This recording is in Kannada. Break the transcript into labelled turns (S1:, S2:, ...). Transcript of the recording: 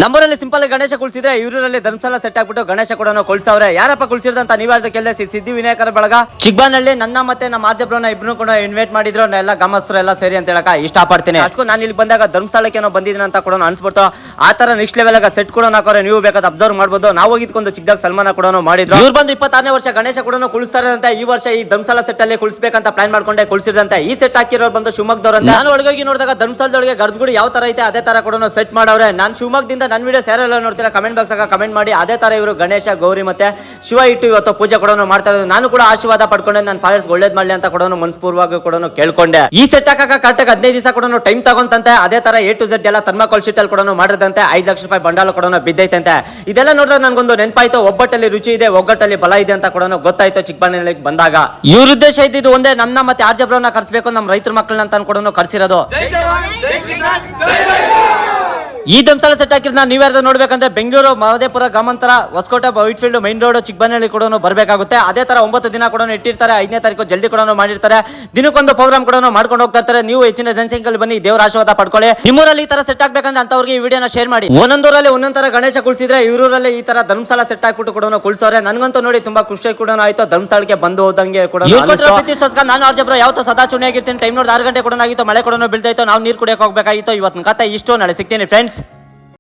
S1: ನಮ್ಮೂರಲ್ಲಿ ಸಿಂಪಲ್ ಗಣೇಶ ಕುಳಿಸಿದ್ರೆ ಇವರಲ್ಲಿ ಧರ್ಮಸ್ಥಳ ಸೆಟ್ ಆಗ್ಬಿಟ್ಟು ಗಣೇಶ ಕೂಡ ಕೊಲ್ಸವ್ರೆ. ಯಾರಪ್ಪ ಕುಳಿಸಿದಂತ ನೀವಾದ ಕೇಳಿದ್ರೆ ಸಿದ್ಧಿ ವಿನಾಯಕರ ಬಳಗ ಚಿಕ್ಕಬಾನಲ್ಲಿ ನನ್ನ ಮತ್ತೆ ನಮ್ಮ ಆರ್ಜಬ್ರನ್ನ ಇಬ್ರು ಕೂಡ ಇನ್ವೈಟ್ ಮಾಡಿದ್ರು. ಎಲ್ಲ ಗಮಸ್ರು ಎಲ್ಲ ಸೇರಿ ಅಂತ ಹೇಳಕ ಇಷ್ಟಪಡ್ತೀನಿ. ಅಷ್ಟು ನಾನು ಇಲ್ಲಿ ಬಂದಾಗ ಧರ್ಮಸ್ಥಳಕ್ಕೆ ಏನೋ ಬಂದಿದ್ದೀನಿ ಅಂತ ಕೂಡ ಅನ್ಸ್ಬಿಡ್ತು. ಆ ತರ ನೆಕ್ಸ್ಟ್ ಲೆವೆಲ್ ಸೆಟ್ ಕೂಡ ಹಾಕೋರೆ. ನೀವು ಬೇಕಾದ ಅಬ್ಸರ್ವ್ ಮಾಡ್ಬೋದು. ನಾವು ಹೋಗಿದ್ಕೊಂಡು ಚಿಕ್ಕದಾಗ ಸಲ್ಮಾನ ಕೂಡ ಮಾಡಿದ್ರು. ಇವ್ರು ಬಂದು 26ನೇ ವರ್ಷ ಗಣೇಶ ಕೂಡ ಕುಳಿಸ್ತಾರೆ ಅಂತ. ಈ ವರ್ಷ ಈ ಧರ್ಮಸ್ಥಳ ಸೆಟ್ ಅಲ್ಲಿ ಕುಳಿಸ್ಬೇಕಂತ ಪ್ಲಾನ್ ಮಾಡ್ಕೊಂಡೆ ಕುಳಿಸಿದಂತೆ. ಈ ಸೆಟ್ ಹಾಕಿರೋರು ಬಂದು ಶಿವಮೊಗ್ಗದವ್ರು. ನಾನು ಒಳಗೋಗಿ ನೋಡಿದಾಗ ಧರ್ಮಸ್ಥಳದೊಳಗೆ ಗರ್ಭಗುಡಿ ಯಾವ ತರ ಐತೆ ಅದೇ ತರ ಕೂಡ ಸೆಟ್ ಮಾಡವ್ರೆ. ನಾನು ಶಿವಮೊಗ್ಗದಿಂದ ನನ್ನ ವಿಡಿಯೋಸ್ ಯಾರೆಲ್ಲ ನೋಡ್ತೀರಾ ಕಮೆಂಟ್ ಬಾಕ್ಸ್ ಆಗ ಕಮೆಂಟ್ ಮಾಡಿ. ಅದೇ ತರ ಇವರು ಗಣೇಶ ಗೌರಿ ಮತ್ತೆ ಶಿವ ಇಟ್ಟು ಇವತ್ತು ಪೂಜೆ ಕೂಡ ಮಾಡ್ತಾ ಇರೋದು. ನಾನು ಕೂಡ ಆಶೀರ್ವಾದ ಪಡ್ಕೊಂಡೆ ನನ್ನ ಫಾಲೋವರ್ಸ್ ಒಳ್ಳೇದ್ ಮಾಡ್ಲಿ ಅಂತ ಕೂಡ ಮನಸ್ಪೂರ್ವವಾಗಿ ಕೂಡ ಕೇಳ್ಕೊಂಡೆ. ಈ ಸೆಟ್ ಹಾಕಕ ಕರೆಕ್ಟ್ 15 ದಿವಸ ಕೂಡ ಟೈಮ್ ತಗೊಂತಂತೆ. ಅದೇ ತರ A to Z ಎಲ್ಲ ಥರ್ಮಾಕೋಲ್ ಶೀಟ್ ಅಲ್ಲಿ ಕೂಡ ಮಾಡಿದಂತೆ. 5 ಲಕ್ಷ ರೂಪಾಯಿ ಬಂಡಾಳ ಕೂಡ ಬಿದ್ದೈತಂತೆ. ಇದೆಲ್ಲ ನೋಡಿದ್ರೆ ನನ್ಗೊಂದು ನೆನಪಾಯ್ತು. ಒಬ್ಬಟ್ಟಲ್ಲಿ ರುಚಿ ಇದೆ, ಒಗ್ಗಟ್ಟಲ್ಲಿ ಬಲ ಇದೆ ಅಂತ ಕೂಡ ಗೊತ್ತಾಯ್ತು ಚಿಕ್ಕಬಳ್ಳಾಪುರಕ್ಕೆ ಬಂದಾಗ. ಇವ್ರ ಉದ್ದೇಶ ಇದ್ದಿದ್ದು ಒಂದೇ, ನನ್ನ ಮತ್ತೆ ಆರ್ಜಬ್ರನ್ನ ಕರ್ಸ್ಬೇಕು, ನಮ್ಮ ರೈತರ ಮಕ್ಕಳನ್ನ ಅಂತ ಕೂಡ ಕರ್ಸಿರೋದು. ಈ ಧರ್ಮಸ್ಥಳ ಸೆಟ್ ಹಾಕಿದ್ರೆ ನೀವ್ಯಾರ್ದು ನೋಡ್ಬೇಕಂದ್ರೆ ಬೆಂಗಳೂರು, ಮಹದೇಪುರ, ಗ್ರಾಮಾಂತರ, ಹೊಸಕೋಟೆ, ವೈಟ್ಫೀಲ್ಡ್, ಮೈನ್ ರೋಡ್, ಚಿಕ್ಕಬಳ್ಳಾಪುರ ಕೂಡ ಬರಬೇಕಾಗುತ್ತೆ. ಅದೇ ತರ 9 ದಿನ ಕೂಡ ಇಟ್ಟಿರ್ತಾರೆ. 5ನೇ ತಾರೀಕು ಜಲ್ದಿ ಕೂಡ ಮಾಡಿರ್ತಾರೆ. ದಿನಕ್ಕೊಂದು ಪ್ರೋಗ್ರಾಮ್ ಕೂಡ ಮಾಡ್ಕೊಂಡು ಹೋಗ್ತಾ ಇರ್ತಾರೆ. ನೀವು ಹೆಚ್ಚಿನ ಜನಸಂಖ್ಯೆಯಲ್ಲಿ ಬನ್ನಿ, ದೇವರ ಆಶೀರ್ವಾದ ಪಡ್ಕೊಳ್ಳಿ. ನಿಮ್ಮೂರಲ್ಲಿ ಈ ತರ ಸೆಟ್ ಆಗ್ಬೇಕಂದ್ರೆ ಅಂತವ್ರಿಗೆ ಈ ವಿಡಿಯೋನ ಶೇರ್ ಮಾಡಿ. ಒಂದೊಂದೂರಲ್ಲಿ ಒಂದೊಂದ್ ತರ ಗಣೇಶ ಕುಳಿಸಿದ್ರೆ ಇವರಲ್ಲಿ ಈ ತರ ಧರ್ಮಸ್ಥಳ ಸೆಟ್ ಹಾಕ್ಬಿಟ್ಟು ಕೂಡ ಕುಳಿಸೋರೆ. ನನ್ಗಂತೂ ನೋಡಿ ತುಂಬಾ ಖುಷಿ ಕೂಡ ಆಯ್ತು. ಧರ್ಮಸ್ಥಳಕ್ಕೆ ಬಂದು ಹೋದಂಗೆ ಕೂಡ ನಾನು ಆರ್ಜಬ್ರ ಯಾವತ್ತೂ ಸದಾ ಚುಣಿ ಆಗಿರ್ತೀನಿ. ಟೈಮ್ ನೋಡಿ 6 ಗಂಟೆ ಕೂಡ ಆಗಿತ್ತು. ಮಳೆ ಕೂಡ ಬೀಳ್ತಾಯಿತ್ತು. ನಾವು ನೀರು ಕುಡಿಯಕ್ಕೆ ಹೋಗ್ಬೇಕಾಗಿತ್ತು. ಇವತ್ತಿನ ಕತೆ ಇಷ್ಟು. ನಾಳೆ ಸಿಗ್ತೀನಿ ಫ್ರೆಂಡ್ಸ್.